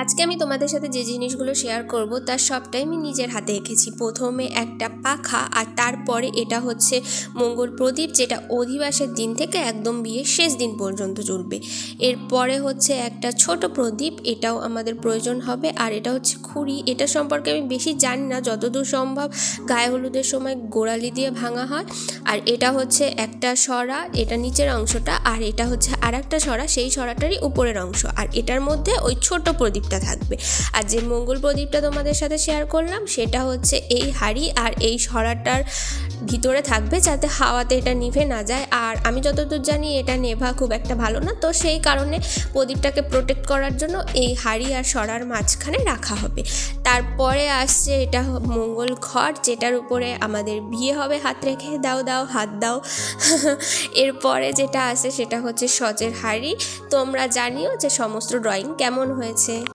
আজকে আমি তোমাদের সাথে যে জিনিসগুলো শেয়ার করব তার সবটাই আমি নিজের হাতে এঁকেছি। প্রথমে একটা পাখা, আর তারপরে এটা হচ্ছে মঙ্গল প্রদীপ, যেটা অধিবাসের দিন থেকে একদম বিয়ের শেষ দিন পর্যন্ত জ্বলবে। এরপরে হচ্ছে একটা ছোট প্রদীপ, এটাও আমাদের প্রয়োজন হবে। আর এটা হচ্ছে খুঁড়ি, এটা সম্পর্কে আমি বেশি জানি না, যতদূর সম্ভব গায়ে হলুদের সময় গোড়ালি দিয়ে ভাঙা হয়। আর এটা হচ্ছে একটা সরা, এটা নিচের অংশটা, আর এটা হচ্ছে আর একটা সরা, সেই সরাটারই উপরের অংশ। আর এটার মধ্যে ওই ছোট প্রদীপটা থাকবে। আর যে মঙ্গল প্রদীপটা তোমাদের সাথে শেয়ার করলাম সেটা হচ্ছে এই হাঁড়ি আর এই সরাটার ভিতরে থাকবে, যাতে হাওয়াতে এটা নিভে না যায়। আর আমি যতদূর জানি এটা নেভা খুব একটা ভালো না, তো সেই কারণে প্রদীপটাকে প্রোটেক্ট করার জন্য এই হাঁড়ি আর সরার মাঝখানে রাখা হবে। তারপরে আসছে এটা মঙ্গল ঘট, যেটার উপরে আমাদের বিয়ে হবে হাত রেখে। দাও দাও হাত দাও। এরপরে যেটা আসে সেটা হচ্ছে সজের হাঁড়ি। তোমরা জানিও যে সমস্ত ড্রয়িং কেমন হয়েছে।